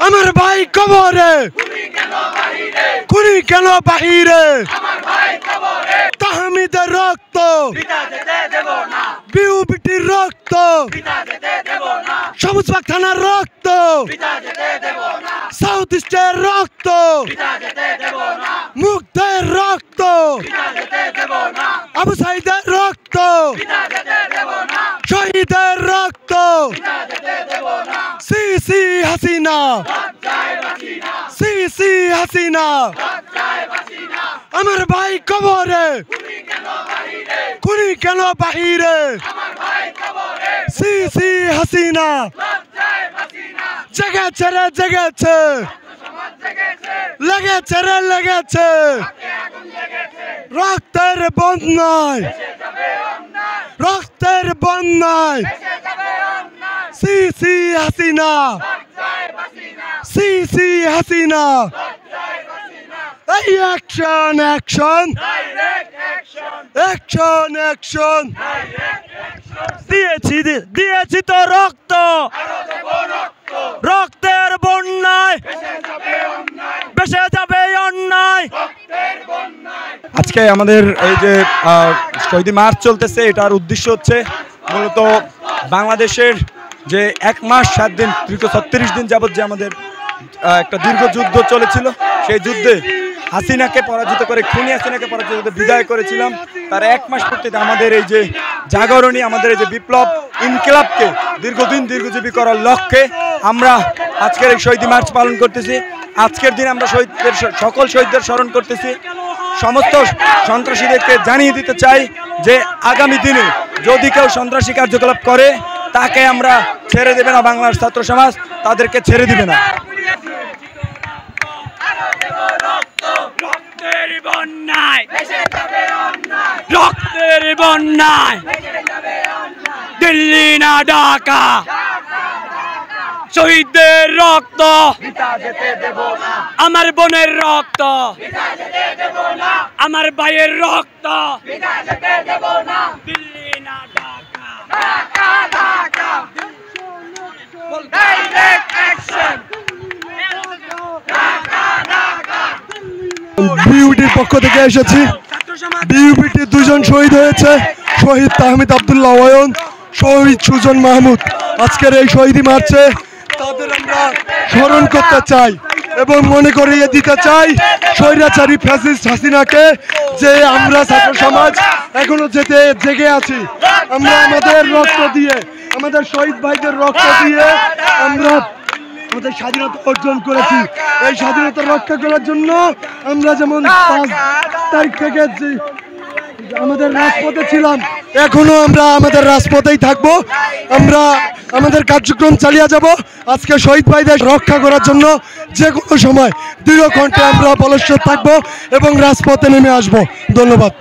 আমার ভাই কবরে খুনি কেন বাহিরে তাহমিদের রক্ত বিউবিটির রক্ত সবুজ বাগ থানার রক্ত সাউথ ইস্টের রক্ত মুগ্ধের রক্ত আবু সাইদের রক্ত শহীদের রক্ত সিসি হাসিনা সিসি হাসিনা আমার ভাই কবরে খুনি কেন বাহিরে সিসি হাসিনা জেগেছে রে জেগেছে লেগেছে রে লেগেছে রক্তের বন্যায় রক্তের বন্যায় সিসি হাসিনা সিসি হাসিনা এই অ্যাকশন অ্যাকশন অ্যাকশন অ্যাকশন দিয়েছি তো রক্ত রক্তের বন্যায় বেসে যাবে অন্যায়। আজকে আমাদের এই যে শহীদ মার্চ চলতেছে, এটার উদ্দেশ্য হচ্ছে মূলত বাংলাদেশের যে 1 মাস 7 দিন দীর্ঘ 36 দিন যাবৎ যে আমাদের একটা দীর্ঘ যুদ্ধ চলেছিল, সেই যুদ্ধে হাসিনাকে পরাজিত করে খুনি হাসিনাকে পরাজিত করে বিদায় করেছিলাম। তার 1 মাস পূর্তিতে আমাদের এই যে জাগরণী, আমাদের এই যে বিপ্লব ইনকিলাবকে দীর্ঘদিন দীর্ঘজীবী করার লক্ষ্যে আমরা আজকের এই শহীদ মার্চ পালন করতেছি। আজকের দিন আমরা শহীদদের সকল শহীদদের স্মরণ করতেছি। সমস্ত সন্ত্রাসীদেরকে জানিয়ে দিতে চাই যে আগামী দিনে যদি কেউ সন্ত্রাসী কার্যকলাপ করে তাকে আমরা ছেড়ে দেবে না, বাংলার ছাত্র সমাজ তাদেরকে ছেড়ে দিবে না। রক্তের বন্যায় রক্তের বন্যায় দিল্লি না ঢাকা শহীদদের রক্ত আমার বোনের রক্ত আমার ভাইয়ের রক্ত দিল্লি না ঢাকা ডাইরেক্ট অ্যাকশন বিউটির পক্ষ থেকে এসেছি। বিউপিটি 2 জন শহীদ হয়েছে, শহীদ তাহমিদ আব্দুল্লাহ ওয়ন, শহীদ সুজন মাহমুদ। আজকের এই শহীদি মার্চে তাদের আমরা স্মরণ করতে চাই এবং মনে করিয়ে দিতে চাই স্বৈরাচারী ফ্যাসিস্ট হাসিনাকে যে আমরা ছাত্র সমাজ এখনো জেগে আছি। আমরা আমাদের রক্ত দিয়ে, আমাদের শহীদ ভাইদের রক্ত দিয়ে আমরা আমাদের স্বাধীনতা অর্জন করেছি। এই স্বাধীনতা রক্ষা করার জন্য আমরা যেমন 5 তারিখ থেকে আমাদের রাজপথে ছিলাম, এখনো আমরা আমাদের রাজপথেই থাকবো। আমরা আমাদের কার্যক্রম চালিয়ে যাব। আজকে শহীদ ভাইদের রক্ষা করার জন্য যে কোনো সময় দৃঢ় কণ্ঠে আমরা বলবৎ থাকবো এবং রাজপথে নেমে আসবো। ধন্যবাদ।